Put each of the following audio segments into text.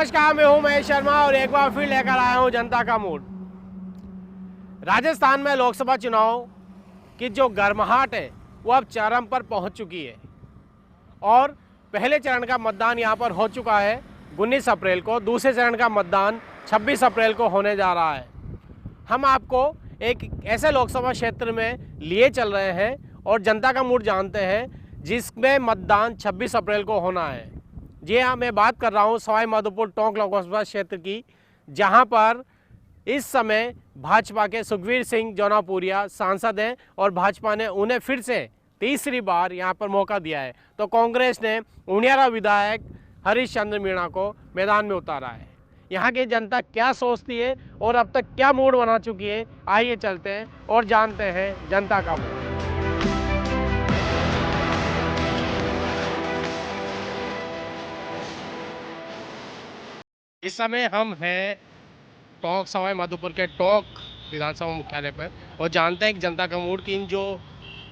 नमस्कार, मैं हूं महेश शर्मा और एक बार फिर लेकर आया हूं जनता का मूड। राजस्थान में लोकसभा चुनाव की जो गर्माहट है वो अब चरम पर पहुंच चुकी है और पहले चरण का मतदान यहां पर हो चुका है 19 अप्रैल को। दूसरे चरण का मतदान 26 अप्रैल को होने जा रहा है। हम आपको एक ऐसे लोकसभा क्षेत्र में लिए चल रहे हैं और जनता का मूड जानते हैं जिसमें मतदान 26 अप्रैल को होना है। जी हाँ, मैं बात कर रहा हूँ सवाई माधोपुर टोंक लोकसभा क्षेत्र की, जहाँ पर इस समय भाजपा के सुखवीर सिंह जौनापुरिया सांसद हैं और भाजपा ने उन्हें फिर से तीसरी बार यहाँ पर मौका दिया है। तो कांग्रेस ने उनियारा विधायक हरीश चंद्र मीणा को मैदान में उतारा है। यहाँ की जनता क्या सोचती है और अब तक क्या मूड बना चुकी है, आइए चलते हैं और जानते हैं जनता का मूड। इस समय हम हैं टोंक सवाई माधोपुर के टोंक विधानसभा मुख्यालय पर और जानते हैं कि जनता का मूड की इन जो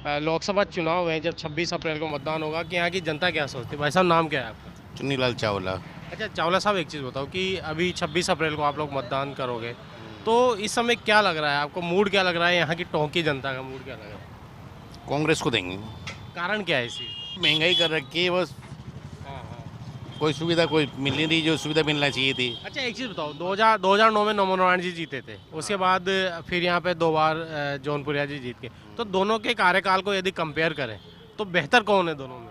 लोकसभा चुनाव है, जब 26 अप्रैल को मतदान होगा, कि यहाँ की जनता क्या सोचती है। भाई साहब, नाम क्या है आपका? चुन्नीलाल चावला। अच्छा चावला साहब, एक चीज़ बताओ कि अभी 26 अप्रैल को आप लोग मतदान करोगे, तो इस समय क्या लग रहा है आपको, मूड क्या लग रहा है? यहाँ की टोंक की जनता का मूड क्या लग रहा है? कांग्रेस को देंगे। कारण क्या है इसी? महंगाई कर रखी है, बस कोई सुविधा कोई मिल नहीं रही जो सुविधा मिलना चाहिए थी। अच्छा एक चीज़ बताओ, 2009 में नमो नारायण जी जीते थे, उसके बाद फिर यहाँ पे 2 बार जौनपुरिया जी जीत के, तो दोनों के कार्यकाल को यदि कंपेयर करें तो बेहतर कौन है दोनों में?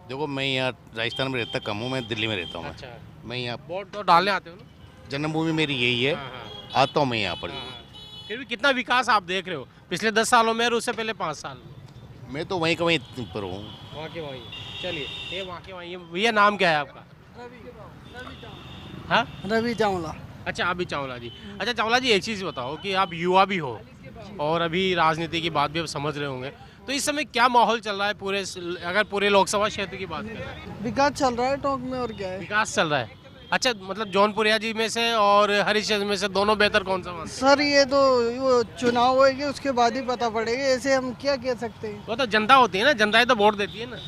देखो, मैं यहाँ राजस्थान में रहता कम हूँ, मैं दिल्ली में रहता हूँ। अच्छा, मैं यहाँ वोट तो डालने आते हो ना? जन्मभूमि मेरी यही है। आता हूँ मैं यहाँ पर। फिर भी कितना विकास आप देख रहे हो पिछले 10 सालों में और उससे पहले 5 साल में? मैं तो वहीं का वहीं पर हूँ। वहाँ के वहीं। चलिए, ये वहाँ के वहीं। भैया, नाम क्या है आपका? हाँ, रवि चावला। अच्छा, आप भी चावला जी। अच्छा चावला जी, एक चीज़ बताओ कि आप युवा भी हो और अभी राजनीति की बात भी आप समझ रहे होंगे, तो इस समय क्या माहौल चल रहा है पूरे, अगर पूरे लोकसभा क्षेत्र की बात करें? विकास चल रहा है टोंक में, और क्या है? विकास चल रहा है। अच्छा, मतलब जौनपुरिया जी में से और हरीशचंद्र में से दोनों बेहतर कौन सा मानते सर ये तो वो चुनाव होएगी उसके बाद ही पता पड़ेगा, ऐसे हम क्या कह सकते हैं। हैं? वो तो जनता होती है ना, जनता ही तो वोट देती है ना।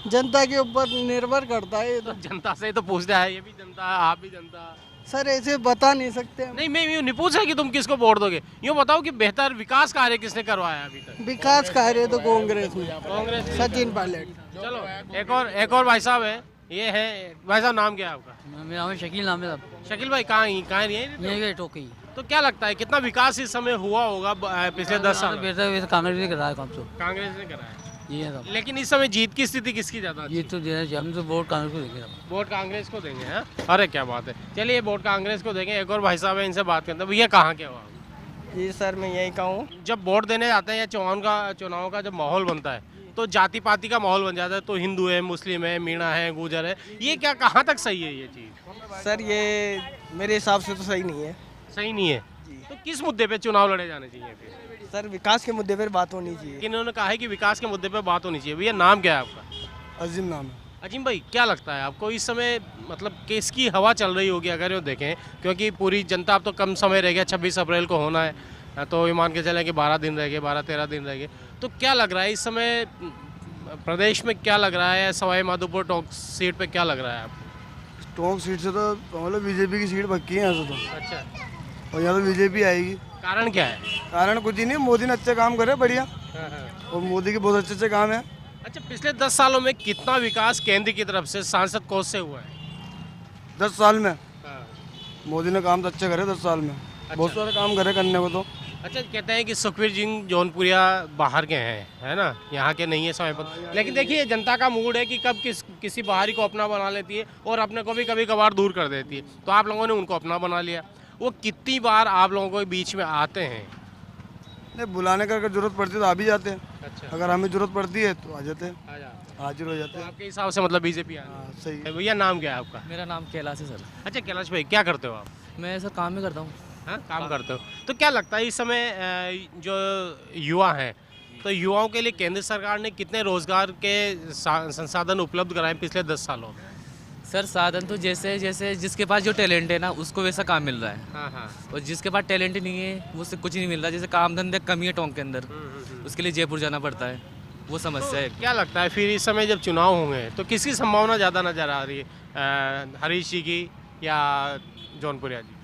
जनता के ऊपर निर्भर करता है ये तो तो। जनता से ही तो पूछता है, ये भी जनता, आप भी जनता। सर ऐसे बता नहीं सकते हम। नहीं, मैं यूँ नहीं पूछ रहा कि तुम किसको वोट दोगे, यूँ बताओ कि बेहतर विकास कार्य किसने करवाया अभी तक? विकास कार्य तो कांग्रेस में, कांग्रेस ने। सचिन पायलट। चलो, एक और भाई साहब है, ये है। भाई साहब, नाम क्या है आपका? मेरा नाम शकील, नाम है साहब। शकील भाई, कहाँ रहिए? ये टोकी। तो क्या लगता है कितना विकास इस समय हुआ होगा पिछले 10 साल में? बेहतर कांग्रेस ने कराया काम तो। कांग्रेस ने कराया। ये है साहब। लेकिन इस समय जीत की स्थिति किसकी ज्यादा अच्छी? ये तो देना चाहिए, हम तो वोट कांग्रेस को देंगे साहब। वोट कांग्रेस को देंगे हैं? अरे क्या बात है, चलिए वोट कांग्रेस को देंगे। एक और भाई साहब है, इनसे बात करते हैं। भैया, कहाँ के हो आप? जी सर, मैं यही कहूँ। जब वोट देने जाते हैं या चुनाव का जब माहौल बनता है तो जाति पाति का माहौल बन जाता है, तो हिंदू है, मुस्लिम है, मीणा है, गुजर है, ये क्या कहाँ तक सही है ये चीज़? सर ये मेरे हिसाब से तो सही नहीं है। सही नहीं है? तो किस मुद्दे पे चुनाव लड़े जाने चाहिए फिर? सर विकास के मुद्दे पर बात होनी चाहिए। इन्होंने कहा है कि विकास के मुद्दे पे बात होनी चाहिए। भैया, नाम क्या है आपका? अजीम नाम है। अजीम भाई, क्या लगता है आपको इस समय, मतलब किसकी हवा चल रही होगी अगर ये देखें, क्योंकि पूरी जनता, अब तो कम समय रह गया, 26 अप्रैल को होना है, तो ये मान के चलें कि 12 दिन रह गए, 12-13 दिन रह गए, तो क्या लग रहा है इस समय प्रदेश में, क्या लग रहा है सवाई माधोपुर टोंक सीट पे क्या लग रहा है आपको? टोंक सीट से तो मतलब बीजेपी की सीट पक्की है यहाँ से तो, अच्छा, और यहाँ तो बीजेपी आएगी। कारण क्या है? कारण कुछ ही नहीं, मोदी ने अच्छे काम करे बढ़िया, और मोदी के बहुत अच्छे काम है। अच्छा, पिछले 10 सालों में कितना विकास केंद्र की तरफ से सांसद कोष से हुआ है? 10 साल में मोदी ने काम तो अच्छे करे 10 साल में, बहुत सारे काम करे करने को तो। अच्छा, कहते हैं कि सुखवीर सिंह जौनपुरिया बाहर के हैं, है ना, यहाँ के नहीं है समय पर, लेकिन देखिए जनता का मूड है कि कब किसी बाहरी को अपना बना लेती है और अपने को भी कभी कभार दूर कर देती है, तो आप लोगों ने उनको अपना बना लिया। वो कितनी बार आप लोगों के बीच में आते हैं? नहीं, बुलाने का अगर जरूरत पड़ती है तो आ भी जाते हैं। अच्छा, अगर हमें जरूरत पड़ती है तो आ जाते हैं, तो हाजिर हो जाते हैं। आपके हिसाब से मतलब बीजेपी आ हाँ, सही है। भैया, नाम क्या है आपका? मेरा नाम कैलाश है सर। अच्छा कैलाश भाई, क्या करते हो आप? मैं सर काम ही करता हूँ। हाँ, काम करते हो। तो क्या लगता है इस समय जो युवा हैं, तो युवाओं के लिए केंद्र सरकार ने कितने रोजगार के संसाधन उपलब्ध कराए पिछले 10 सालों में? सर साधन तो जैसे जैसे जिसके पास जो टैलेंट है ना, उसको वैसा काम मिल रहा है, हाँ हाँ। और जिसके पास टैलेंट ही नहीं है उससे कुछ नहीं मिल रहा। जैसे काम धंधे कमी है टोंक के अंदर, उसके लिए जयपुर जाना पड़ता है, वो समस्या है। क्या लगता है फिर इस समय जब चुनाव होंगे तो किसकी संभावना ज़्यादा नज़र आ रही है? हरीश जी की या जौनपुरिया जी?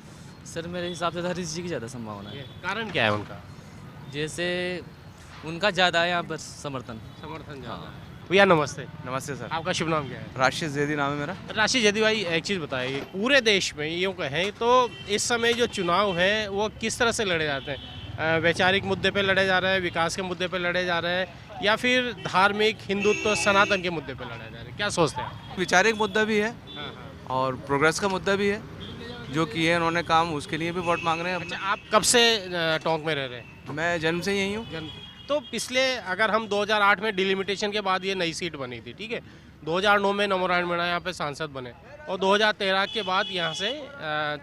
सर मेरे हिसाब से तो हरीश जी की ज़्यादा संभावना है। कारण क्या है उनका? जैसे उनका ज़्यादा है यहाँ पर समर्थन। समर्थन ज़्यादा है। भैया नमस्ते, नमस्ते सर। आपका शुभ नाम क्या है? राशिद जैदी नाम है मेरा। राशि जदी भाई, एक चीज़ बताइए, पूरे देश में यूँ कहें तो इस समय जो चुनाव है वो किस तरह से लड़े जाते हैं? वैचारिक मुद्दे पे लड़े जा रहे हैं, विकास के मुद्दे पे लड़े जा रहे हैं, या फिर धार्मिक हिंदुत्व सनातन के मुद्दे पे लड़े जा रहे हैं? क्या सोचते हैं आप? वैचारिक मुद्दा भी है हाँ, हाँ। और प्रोग्रेस का मुद्दा भी है, जो किए हैं उन्होंने काम, उसके लिए भी वोट मांग रहे हैं अच्छा, आप कब से टोंक में रह रहे हैं? अपने। मैं जन्म से यही हूँ। तो पिछले, अगर हम 2008 में डिलिमिटेशन के बाद ये नई सीट बनी थी, ठीक है, 2009 में नमोनारायण मीणा यहाँ पे सांसद बने, और 2013 के बाद यहाँ से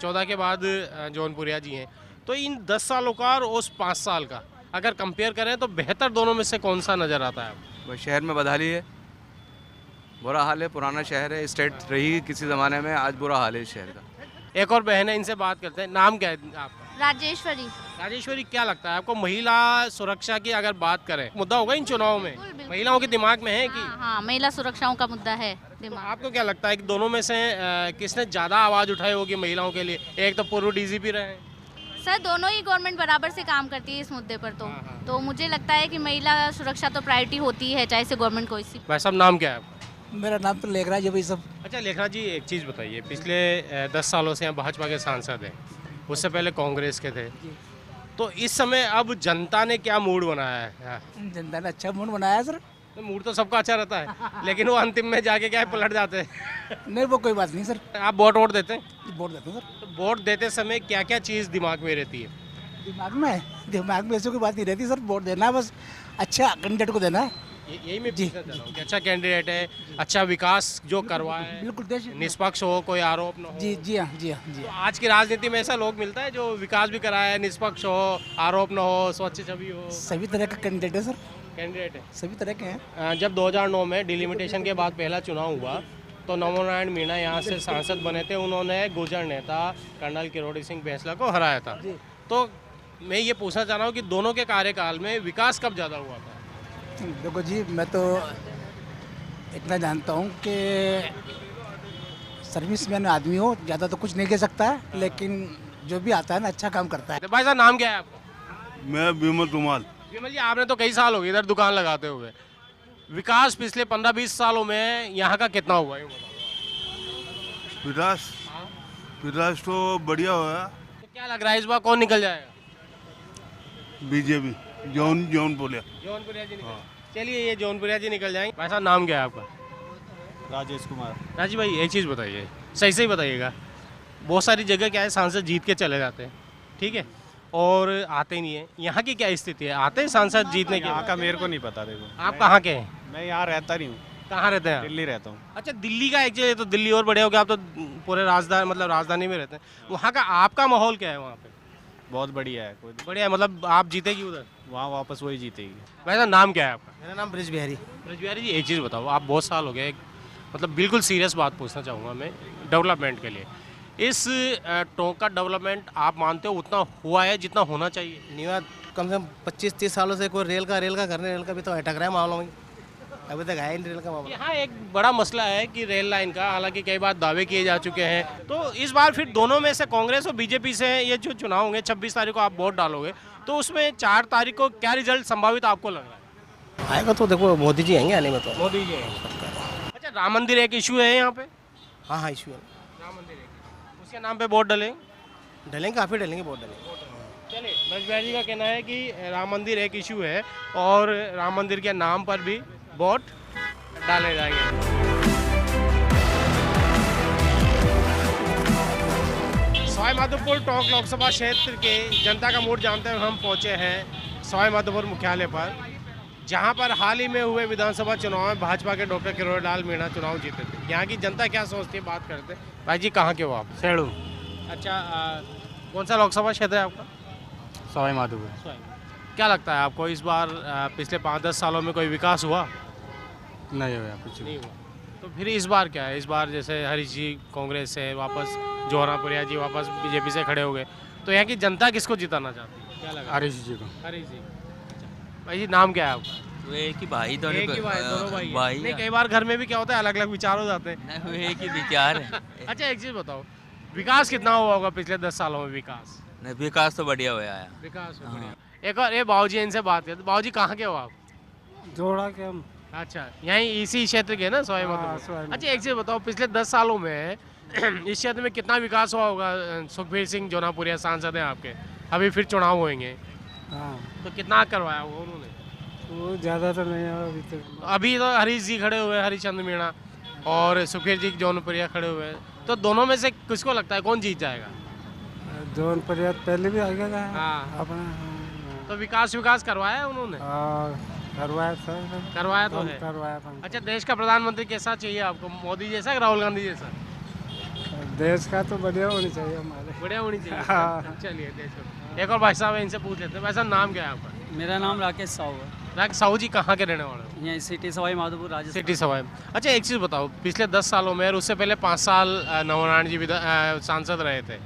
14 के बाद जौनपुरिया जी हैं। तो इन 10 सालों का और उस 5 साल का अगर कंपेयर करें तो बेहतर दोनों में से कौन सा नज़र आता है आपको? बस शहर में बदहाली है, बुरा हाल है। पुराना शहर है, स्टेट रही किसी ज़माने में, आज बुरा हाल है इस शहर का। एक और बहन है, इनसे बात करते हैं। नाम क्या है आपका? राजेश्वरी। राजेश्वरी, क्या लगता है आपको महिला सुरक्षा की अगर बात करें, मुद्दा होगा इन चुनाव में? बिल्कुल, बिल्कुल। महिलाओं के दिमाग में है कि? हाँ, महिला सुरक्षाओं का मुद्दा है तो दिमाग। आपको क्या लगता है कि दोनों में से किसने ज़्यादा आवाज़ उठाई होगी महिलाओं के लिए? एक तो पूर्व डीजीपी रहे हैं। सर दोनों ही गवर्नमेंट बराबर से काम करती है इस मुद्दे पर, तो मुझे लगता है कि महिला सुरक्षा तो प्रायोरिटी होती है, चाहे से गवर्नमेंट कोई सी। भाई साहब, नाम क्या है आपका? मेरा नाम तो लेखराज है भाई सब। अच्छा लेखराज जी, एक चीज़ बताइए, पिछले 10 सालों से यहाँ भाजपा के सांसद हैं, उससे पहले कांग्रेस के थे, तो इस समय अब जनता ने क्या मूड बनाया है? जनता ने अच्छा मूड बनाया है सर। तो मूड तो सबका अच्छा रहता है, लेकिन वो अंतिम में जाके क्या है, पलट जाते हैं। नहीं वो कोई बात नहीं सर, आप वोट देते हैं? वोट देते हैं सर। तो वोट देते समय क्या क्या चीज़ दिमाग में रहती है? दिमाग में ऐसी कोई बात नहीं रहती सर, वोट देना है बस, अच्छा कैंडिडेट को देना है। यही मैं पूछना चाह रहा हूँ कि अच्छा कैंडिडेट है, अच्छा विकास जो करवाए, बिल्कुल देश। निष्पक्ष हो, कोई आरोप न हो। जी जी हाँ जी हाँ जी तो हाँ। आज की राजनीति में ऐसा लोग मिलता है जो विकास भी कराए, निष्पक्ष हो, आरोप न हो, स्वच्छ छवि हो? सभी तरह का कैंडिडेट है सर, कैंडिडेट है सभी तरह के हैं। जब 2009 में डिलिमिटेशन के बाद पहला चुनाव हुआ तो नमोनारायण मीणा यहाँ से सांसद बने थे, उन्होंने गुर्जर नेता कर्नल किरोड़ी सिंह बैंसला को हराया था। तो मैं ये पूछना चाह रहा हूँ कि दोनों के कार्यकाल में विकास कब ज़्यादा हुआ था? देखो जी, मैं तो इतना जानता हूँ कि सर्विसमैन आदमी हो, ज़्यादा तो कुछ नहीं कह सकता है, लेकिन जो भी आता है ना अच्छा काम करता है। तो भाई साहब, नाम क्या है आपका? मैं विमल कुमार। विमल जी, आपने तो कई साल हो गए इधर दुकान लगाते हुए, विकास पिछले 15-20 सालों में यहाँ का कितना हुआ है? विकास विकास तो बढ़िया हुआ। तो क्या लग रहा है इस बार कौन निकल जाएगा? बीजेपी जौनपुरिया। जौनपुरिया जी निकल, चलिए ये जौनपुरिया जी निकल जाएंगे। भाई साहब, नाम क्या है आपका? राजेश कुमार। राजी भाई, एक चीज़ बताइए, सही सही बताइएगा, बहुत सारी जगह क्या है सांसद जीत के चले जाते हैं, ठीक है, और आते ही नहीं है। यहाँ की क्या स्थिति है? आते हैं सांसद जीतने के? यहाँ का मेरे को नहीं पता। देखो आप कहाँ के हैं? मैं यहाँ रहता नहीं हूँ, कहाँ रहते हैं? दिल्ली रहता हूँ। अच्छा, दिल्ली का एक्चुअली तो दिल्ली और बढ़िया हो गया, आप तो पूरे राजधानी, मतलब राजधानी में रहते हैं। वहाँ का आपका माहौल क्या है वहाँ पे? बहुत बढ़िया है, कोई बढ़िया है, मतलब आप जीतेगी उधर? वहाँ वापस वही जीतेगी। वैसा नाम क्या है आपका? मेरा नाम ब्रिज बिहारी। ब्रजबिहारी जी, एक चीज़ बताओ, आप बहुत साल हो गए, मतलब बिल्कुल सीरियस बात पूछना चाहूँगा मैं डेवलपमेंट के लिए, इस टोंक का डेवलपमेंट आप मानते हो उतना हुआ है जितना होना चाहिए? नहीं हुआ, कम से कम 25-30 सालों से कोई रेल का करने, रेल का भी तो अटक रहा है मामलों में, अभी तक आया ही नहीं रेल का मामला। यहाँ एक बड़ा मसला है कि रेल लाइन का, हालांकि कई बार दावे किए जा चुके हैं, तो इस बार फिर दोनों में से कांग्रेस और बीजेपी से ये जो चुनाव होंगे 26 तारीख को आप वोट डालोगे, तो उसमें 4 तारीख को क्या रिजल्ट संभावित आपको लग रहा है? आएगा तो देखो मोदी जी आएंगे आने में तो। मोदी जी। अच्छा, राम मंदिर एक इशू है यहाँ पे? हाँ इशू है, राम मंदिर एक, उसके नाम पे वोट डलेंगे? डलेंगे, काफ़ी डलेंगे, वोट डलेंगे। चलिए, ब्रजबिहारी जी का कहना है कि राम मंदिर एक इशू है और राम मंदिर के नाम पर भी वोट डाले जाएंगे। सवाई माधोपुर टोंक लोकसभा क्षेत्र के जनता का मूड जानते हुए हम पहुंचे हैं सवाई माधोपुर मुख्यालय पर, जहां पर हाल ही में हुए विधानसभा चुनाव में भाजपा के डॉक्टर किरोड़ी लाल मीणा चुनाव जीते थे। यहाँ की जनता क्या सोचती है, बात करते हैं। भाई जी, कहाँ के हो आप? सेड़ू अच्छा, कौन सा लोकसभा क्षेत्र है आपका? सवाई माधोपुर। क्या लगता है आपको इस बार पिछले 5-10 सालों में कोई विकास हुआ? नहीं हुआ कुछ नहीं हुआ। तो फिर इस बार क्या है? इस बार जैसे हरीश जी कांग्रेस से वापस, जौहरापुरिया जी वापस बीजेपी से खड़े हो गए, तो यहाँ की जनता किसको जिताना चाहती है? क्या लगा? हरीश जी को। हरीश जी। अच्छा भाई जी, नाम क्या है आपका? वो एक ही भाई दोनों एक ही भाई, दोनों भाई हैं। भाई नहीं, कई बार घर में भी क्या होता है, अलग अलग विचार हो जाते हैं। वो एक ही विचार है। अच्छा, एक चीज़ बताओ, विकास कितना हुआ होगा पिछले 10 सालों में? विकास नहीं, विकास तो बढ़िया हुआ है। विकास हो बढ़िया। एक और ये बाबूजी, इनसे बात करते। बाबूजी कहाँ के हो आप? जोड़ा के हम अच्छा, यहीं इसी क्षेत्र के ना, सवाई माधोपुर। अच्छा, एक चीज़ बताओ, पिछले 10 सालों में इस क्षेत्र में कितना विकास हुआ होगा? सुखबीर सिंह जौनापुरिया सांसद हैं आपके, अभी फिर चुनाव होंगे, हाँ तो कितना करवाया होगा उन्होंने? वो ज़्यादा तो नहीं है अभी तक। अभी तो हरीश जी खड़े हुए हैं, हरिचंद मीणा, और सुखबीर जी जौनपुरिया खड़े हुए हैं, तो दोनों में से किसको लगता है कौन जीत जाएगा? जौनपुर पहले भी आ गया था हाँ। अपना। तो विकास करवाया है उन्होंने? करवाया सर, करवाया तो है। करवाया था। अच्छा, देश का प्रधानमंत्री कैसा चाहिए आपको? मोदी जैसा कि राहुल गांधी जैसा? देश का तो बढ़िया होनी चाहिए हमारे। बढ़िया होनी चाहिए। हाँ। चलिए, देश का। एक और भाई साहब है, इनसे पूछ लेते हैं। भाई साहब, नाम क्या है आपका? मेरा नाम राकेश साहू है। राकेश साहू जी कहाँ के रहने वाले हो? यहाँ सिटी सवाई माधोपुर राजस्थान। सिटी सवाई। अच्छा, एक चीज़ बताओ, पिछले 10 सालों में और उससे पहले 5 साल नवनारायण जी सांसद रहे थे,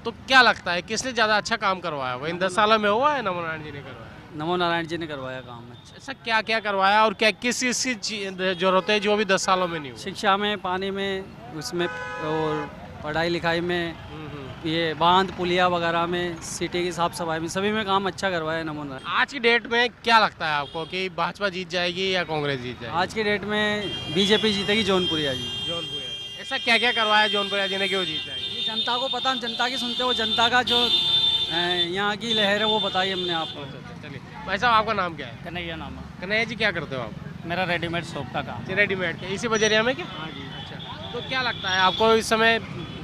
तो क्या लगता है किसने ज़्यादा अच्छा काम करवाया होगा? इन 10 सालों में हुआ है नवनारायण जी ने करवाया? नमो नारायण जी ने करवाया काम। ऐसा क्या क्या करवाया और क्या किस किस की जरूरत है जो अभी 10 सालों में नहीं हुआ? शिक्षा में, पानी में, उसमें और पढ़ाई लिखाई में, ये बांध पुलिया वगैरह में, सिटी की साफ सफाई में, सभी में काम अच्छा करवाया नमो नारायण। आज की डेट में क्या लगता है आपको कि भाजपा जीत जाएगी या कांग्रेस जीत जाएगी? आज की डेट में बीजेपी जीतेगी, जौनपुरिया जी। जौनपुरिया। ऐसा क्या क्या करवाया जौनपुरिया जी ने, क्यों जीत जाएगी? जनता को पता, जनता की सुनते हो, जनता का जो यहाँ की लहर है वो बताई हमने आपको। चलिए भाई साहब, आपका नाम क्या है? कन्हैया नाम है कन्हैया जी, क्या करते हो आप? मेरा, रेडीमेड शॉप का काम। रेडीमेड के इसी बजरिया में क्या? हाँ जी। अच्छा, तो क्या लगता है आपको इस समय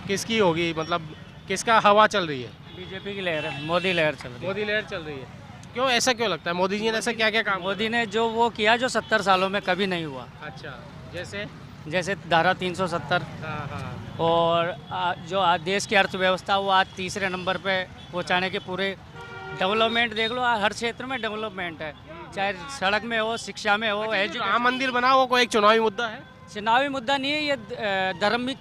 किसकी होगी, मतलब किसका हवा चल रही है? बीजेपी की लहर है, मोदी लहर चल रही है। मोदी लहर चल रही है। क्यों, ऐसा क्यों लगता है? मोदी जी ने ऐसा क्या क्या काम? मोदी ने जो वो किया जो 70 सालों में कभी नहीं हुआ। अच्छा, जैसे जैसे धारा 370, हाँ हाँ, और जो आज देश की अर्थव्यवस्था वो आज तीसरे नंबर पे पहुंचाने के पूरे डेवलपमेंट देख लो, हर क्षेत्र में डेवलपमेंट है, चाहे सड़क में हो, शिक्षा में हो, एजुकेशन। राम मंदिर बना हो, कोई एक चुनावी मुद्दा है? चुनावी मुद्दा नहीं है ये, धार्मिक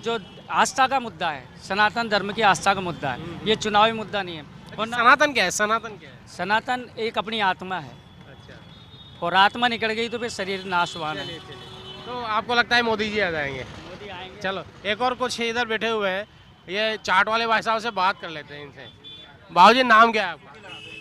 जो आस्था का मुद्दा है, सनातन धर्म की आस्था का मुद्दा है, ये चुनावी मुद्दा नहीं है। और सनातन क्या है? सनातन क्या है? सनातन एक अपनी आत्मा है, अच्छा, और आत्मा निकल गई तो फिर शरीर नाशवान है। तो आपको लगता है मोदी जी आ जाएंगे? मोदी आएंगे। चलो, एक और कुछ इधर बैठे हुए हैं, ये चाट वाले भाई साहब से बात कर लेते हैं इनसे। बाबूजी, नाम क्या है आपका?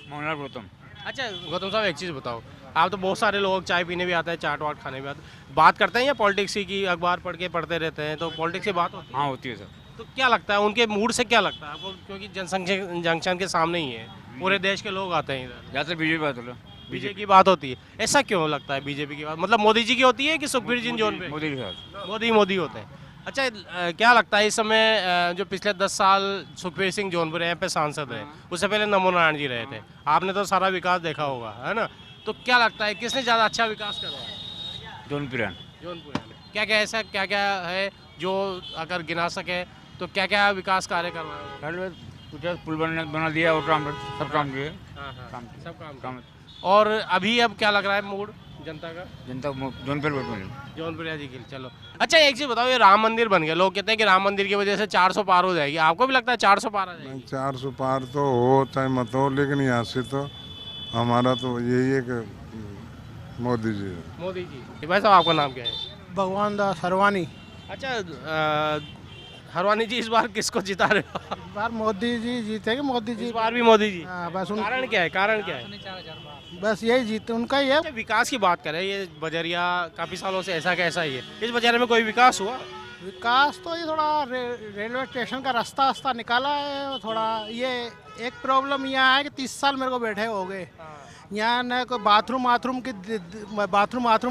मोहनलाल गौतम। अच्छा गौतम साहब, एक चीज़ बताओ, आप तो बहुत सारे लोग चाय पीने भी आते हैं, चाट वाट खाने भी आते हैं, बात करते हैं या पॉलिटिक्स की? अखबार पढ़ते रहते हैं, तो पॉलिटिक्स की बात होती है? हाँ, होती है सर। तो क्या लगता है उनके मूड से, क्या लगता है आपको? क्योंकि जनसंख्या जंक्शन के सामने ही है, पूरे देश के लोग आते हैं इधर। ज़्यादातर बीजेपी बात हो, बीजेपी की बात होती है, ऐसा क्यों लगता है? बीजेपी की बात मतलब मोदी जी की होती है कि सुखबीर जी जोन पे? मोदी के साथ। मोदी होते हैं। अच्छा, क्या लगता है इस समय जो पिछले 10 साल सुखबीर सिंह जौनपुरिया यहाँ पे सांसद रहे, उससे पहले नमो नारायण जी रहे थे, आपने तो सारा विकास देखा होगा, है ना? तो क्या लगता है किसने ज़्यादा अच्छा विकास करवाया? जौनपुरिया जौनपुरिया ने। क्या क्या ऐसा क्या क्या है जो अगर गिना सके तो क्या क्या विकास कार्य करवाया? कुछ पुल बना दिया और काम सब काम किए। हाँ हाँ, सब काम। काम और अभी अब क्या लग रहा है मूड जनता का? जनता जौनपुरिया जी के लिए। चलो, अच्छा एक चीज़ बताओ, ये राम मंदिर बन गया, लोग कहते हैं कि राम मंदिर की वजह से 400 पार हो जाएगी, आपको भी लगता है 400 पार आ जाएगी? 400 पार तो हो चाहे मत हो, लेकिन यहाँ से तो हमारा तो यही है कि मोदी जी है। मोदी जी। भाई साहब, आपका नाम क्या है? भगवान दास हरवानी। अच्छा, हरवानी जी, इस बार किसको जिता रहे हो? इस बार मोदी जी जीतेंगे, मोदी जी। इस बार भी मोदी जी? हाँ, बस कारण क्या है? कारण क्या है? बस यही जीते, उनका ही है। अच्छा, विकास की बात करें, ये बजरिया काफ़ी सालों से ऐसा कैसा ही है, इस बजरिया में कोई विकास हुआ? विकास तो ये थोड़ा रेलवे स्टेशन का रास्ता निकाला है, थोड़ा ये एक प्रॉब्लम यहाँ है कि 30 साल मेरे को बैठे हो गए, यहाँ न कोई बाथरूम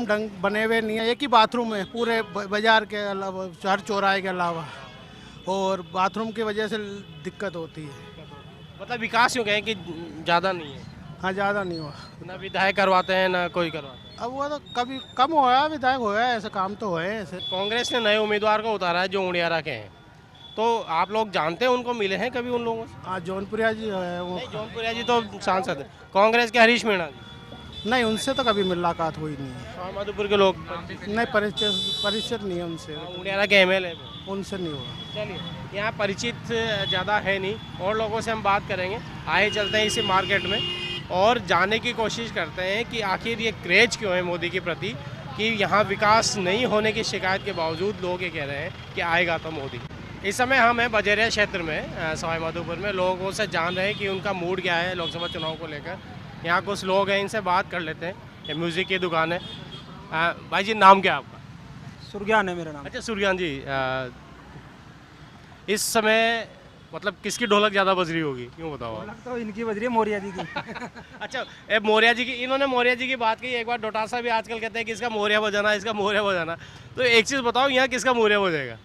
ढंग बने हुए नहीं है, एक ही बाथरूम है पूरे बाजार के अलावा, हर चौराहे के अलावा, और बाथरूम की वजह से दिक्कत होती है। मतलब विकास यूँ कहें कि ज़्यादा नहीं है? हाँ, ज़्यादा नहीं हुआ, ना विधायक करवाते हैं ना कोई करवाता है। अब वो तो कभी कम होया, विधायक होया, ऐसे काम तो है ऐसे। कांग्रेस ने नए उम्मीदवार को उतारा है जो उड़ियारा के हैं, तो आप लोग जानते हैं उनको, मिले हैं कभी उन लोगों से? हाँ, जौनपुरिया जी है वो। नहीं, जौनपुरिया जी तो सांसद है, कांग्रेस के हरीश मीणा जी? नहीं, उनसे तो कभी मुलाकात हुई नहीं है। सवाई माधोपुर के लोग? नहीं, परिचित नहीं है उनसे, उड़ियारा के MLA उनसे नहीं हुआ। चलिए, यहाँ परिचित ज़्यादा है नहीं, और लोगों से हम बात करेंगे, आए चलते हैं इसी मार्केट में और जानने की कोशिश करते हैं कि आखिर ये क्रेज क्यों है मोदी के प्रति, कि यहाँ विकास नहीं होने की शिकायत के बावजूद लोग ये कह रहे हैं कि आएगा तो मोदी। इस समय हम हैं बजेरिया क्षेत्र में सवाई माधोपुर में। लोगों से जान रहे हैं कि उनका मूड क्या है लोकसभा चुनाव को लेकर। यहाँ कुछ लोग हैं, इनसे बात कर लेते हैं। ये म्यूज़िक की दुकान है। भाई जी, नाम क्या है आपका? सुरज्ञान है मेरा नाम। अच्छा सुरज्ञान जी, इस समय मतलब किसकी ढोलक ज़्यादा बज रही होगी, क्यों बताओ आप? तो इनकी बज रही है, मौर्य जी की। अच्छा, मौर्य जी की, इन्होंने मौर्य जी की बात की। एक बार डोटासा भी आजकल कहते हैं कि इसका मौर्य बजाना, इसका मौर्य बजाना। तो एक चीज़ बताओ, यहाँ किसका मौर्य बजेगा?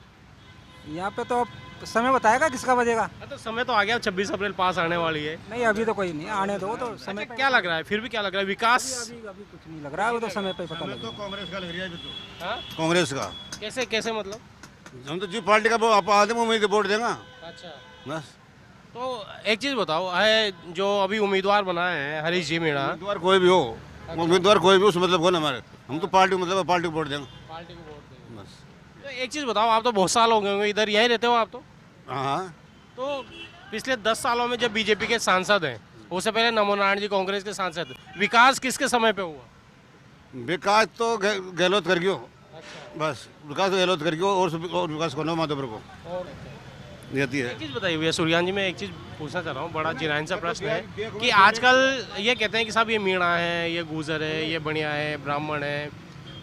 यहाँ पे तो समय बताएगा किसका बजेगा। तो समय तो आ गया, 26 अप्रैल पास आने वाली है। नहीं, अभी तो कोई नहीं, आने दो तो समय। अच्छा, क्या लग रहा है फिर भी, क्या लग रहा है विकास? अभी कुछ नहीं लग रहा है, वो तो समय पे पता लगेगा। तो कांग्रेस का लग रहा है अभी तो। हाँ? कांग्रेस का कैसे कैसे मतलब? हम तो जिस पार्टी का आप आदमी उम्मीद वोट देगा अच्छा, बस। तो एक चीज़ बताओ, है जो अभी उम्मीदवार बनाए हैं हरीश जी मीणा, उम्मीदवार कोई भी हो, उम्मीदवार कोई भी उस मतलब हो ना हमारे, हम तो पार्टी मतलब पार्टी को वोट देंगे पार्टी को वोट देंगे बस। तो एक चीज़ बताओ, आप तो बहुत साल हो गए होंगे इधर, यहीं रहते हो आप तो? हाँ। तो पिछले 10 सालों में जब बीजेपी के सांसद हैं, उससे पहले नमो नारायण जी कांग्रेस के सांसद, विकास किसके समय पे हुआ? विकास तो गहलोत कर गयो बस। विकास तो गहलोत कर गयो और विकास को माधोपुर को देती है। एक चीज़ बताइए भैया सुरजान जी, मैं एक चीज़ पूछना चाह रहा हूँ, बड़ा जिनाइन सा प्रश्न है कि आजकल ये कहते हैं कि साहब ये मीणा है, ये गुजर है, ये बढ़िया है, ब्राह्मण है,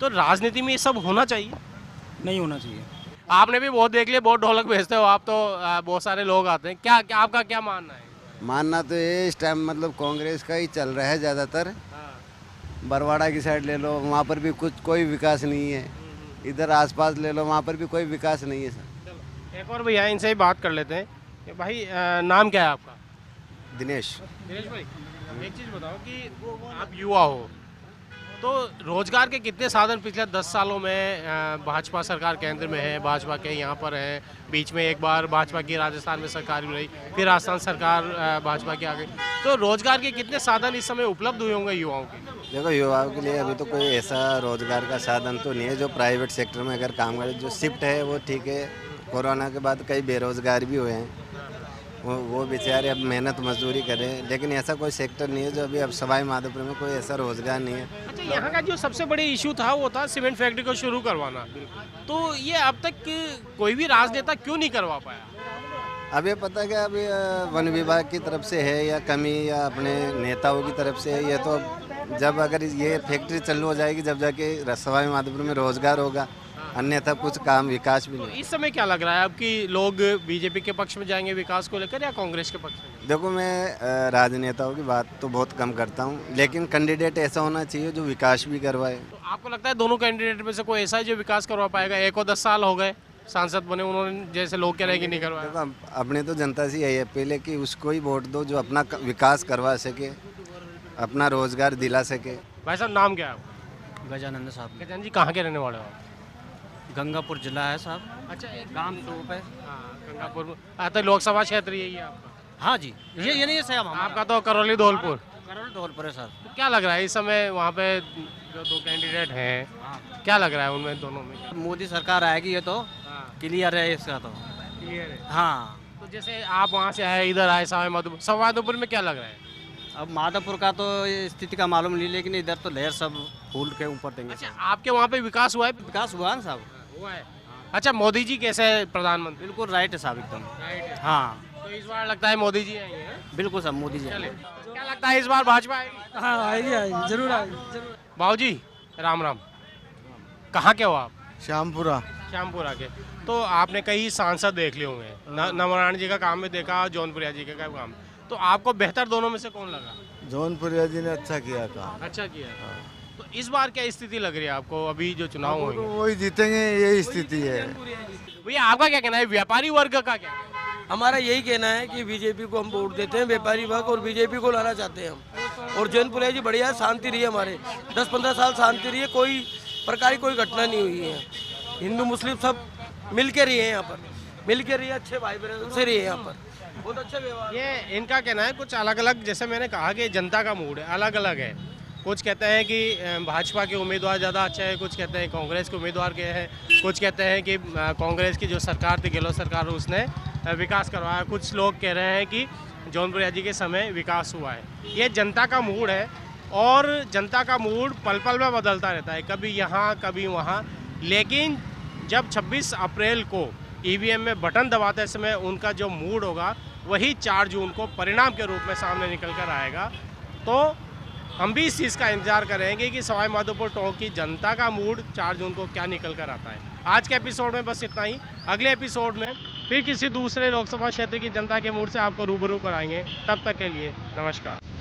तो राजनीति में ये सब होना चाहिए? नहीं होना चाहिए। आपने भी बहुत देख लिया, बहुत ढोलक भेजते हो आप तो, बहुत सारे लोग आते हैं। क्या आपका क्या मानना है? मानना तो ये इस टाइम मतलब कांग्रेस का ही चल रहा है ज़्यादातर। बरवाड़ा की साइड ले लो, वहाँ पर भी कोई विकास नहीं है। इधर आसपास ले लो, वहाँ पर भी कोई विकास नहीं है सर। एक और भैया, इनसे ही बात कर लेते हैं कि भाई नाम क्या है आपका? दिनेश। दिनेश भाई, एक चीज़ बताओ कि आप युवा हो, तो रोजगार के कितने साधन पिछले 10 सालों में भाजपा सरकार केंद्र में है, भाजपा के यहाँ पर है, बीच में एक बार भाजपा की राजस्थान में सरकार भी रही, फिर राजस्थान सरकार भाजपा की आ गई, तो रोजगार के कितने साधन इस समय उपलब्ध हुए होंगे युवाओं के? देखो, युवाओं के लिए अभी तो कोई ऐसा रोजगार का साधन तो नहीं है। जो प्राइवेट सेक्टर में अगर काम करे, जो शिफ्ट है वो ठीक है। कोरोना के बाद कई बेरोजगार भी हुए हैं, वो बेचारे अब मेहनत मजदूरी करें, लेकिन ऐसा कोई सेक्टर नहीं है जो अभी अब सवाई माधोपुर में कोई ऐसा रोजगार नहीं है। अच्छा, यहाँ का जो सबसे बड़ी इशू था वो था सीमेंट फैक्ट्री को शुरू करवाना, तो ये अब तक कोई भी राजनेता क्यों नहीं करवा पाया? अब ये पता है कि अभी वन विभाग की तरफ से है या कमी, या अपने नेताओं की तरफ से है। ये तो जब अगर ये फैक्ट्री चालू हो जाएगी, जब जाके सवाई माधोपुर में रोजगार होगा, अन्यथा कुछ काम विकास भी नहीं। तो इस समय क्या लग रहा है आपकी, लोग बीजेपी के पक्ष में जाएंगे विकास को लेकर या कांग्रेस के पक्ष में? देखो, मैं राजनेताओं की बात तो बहुत कम करता हूँ, लेकिन कैंडिडेट ऐसा होना चाहिए जो विकास भी करवाए। तो आपको लगता है दोनों कैंडिडेट में से कोई ऐसा है जो विकास करवा पाएगा? एक और 10 साल हो गए सांसद बने, उन्होंने जैसे लोग कह रहे हैं कि नहीं करवाया। देखो, अपने तो जनता से यही अपील है कि उसको ही वोट दो जो अपना विकास करवा सके, अपना रोजगार दिला सके। भाई साहब, नाम क्या है आपका? गजानंद साहब। गजानन जी, कहाँ के रहने वाले हो आप? गंगापुर जिला है साहब। अच्छा, गांव सूप है। गंगापुर तो लोकसभा क्षेत्र यही है आपका? हाँ जी, ये नहीं है साहब। आपका तो करौली धौलपुर। करौली धौलपुर है सर। तो क्या लग रहा है इस समय वहाँ पे जो दो कैंडिडेट हैं, क्या लग रहा है उनमें दोनों में? मोदी सरकार आएगी, ये तो क्लियर है इसका तो। क्लियर है। हाँ, तो जैसे आप वहाँ से आए, इधर आए सवाई माधोपुर, सवाई माधोपुर में क्या लग रहा है? अब माधोपुर का तो स्थिति का मालूम नहीं, लेकिन इधर तो लहर सब फूल के ऊपर देंगे। अच्छा, आपके वहाँ पे विकास हुआ है? विकास हुआ ना साहब? हुआ है। अच्छा, मोदी जी कैसे है प्रधानमंत्री? बिल्कुल राइट है साहब, एकदम राइट है। हाँ। तो इस बार लगता है मोदी जी आएंगे? बिल्कुल साहब, मोदी जी। चले, क्या लगता है इस बार भाजपा आएगी? हाँ, आएगी, जरूर आएगी, जरूर। बाबूजी, राम राम। कहाँ के हो आप? श्यामपुरा। श्यामपुरा के। तो आपने कई सांसद देख लिए होंगे, नवनारायण जी का काम भी देखा, जौनपुरिया जी का काम, तो आपको बेहतर दोनों में से कौन लगा? जौनपुरिया जी ने अच्छा किया काम। अच्छा किया। तो इस बार क्या स्थिति लग रही है आपको, अभी जो चुनाव होंगे? वही जीतेंगे, यही स्थिति है। भैया, आपका क्या कहना है, व्यापारी वर्ग का क्या कहना है? हमारा यही कहना है कि बीजेपी को हम वोट देते हैं, व्यापारी वर्ग, और बीजेपी को लाना चाहते हैं हम। और जौनपुरिया जी बढ़िया, शांति रही है, हमारे 10-15 साल शांति रही है, कोई प्रकार की कोई घटना नहीं हुई है। हिंदू मुस्लिम सब मिल के रही है यहाँ पर, मिल के रही है, अच्छे भाई बहन से रही है यहाँ पर, बहुत अच्छा व्यवहार। ये इनका कहना है कुछ अलग अलग, जैसे मैंने कहा कि जनता का मूड है अलग अलग है। कुछ कहते हैं कि भाजपा के उम्मीदवार ज़्यादा अच्छे हैं, कुछ कहते हैं कांग्रेस के उम्मीदवार के हैं, कुछ कहते हैं कि कांग्रेस की जो सरकार थी, गहलोत सरकार, उसने विकास करवाया। कुछ लोग कह रहे हैं कि जौनपुरिया जी के समय विकास हुआ है। ये जनता का मूड है, और जनता का मूड पल पल में बदलता रहता है, कभी यहाँ कभी वहाँ। लेकिन जब 26 अप्रैल को ईवीएम में बटन दबाते समय उनका जो मूड होगा वही 4 जून को परिणाम के रूप में सामने निकल कर आएगा। तो हम भी इस चीज़ का इंतजार करेंगे कि सवाई माधोपुर टोंक की जनता का मूड 4 जून को क्या निकल कर आता है। आज के एपिसोड में बस इतना ही। अगले एपिसोड में फिर किसी दूसरे लोकसभा क्षेत्र की जनता के मूड से आपको रूबरू कराएंगे। तब तक के लिए नमस्कार।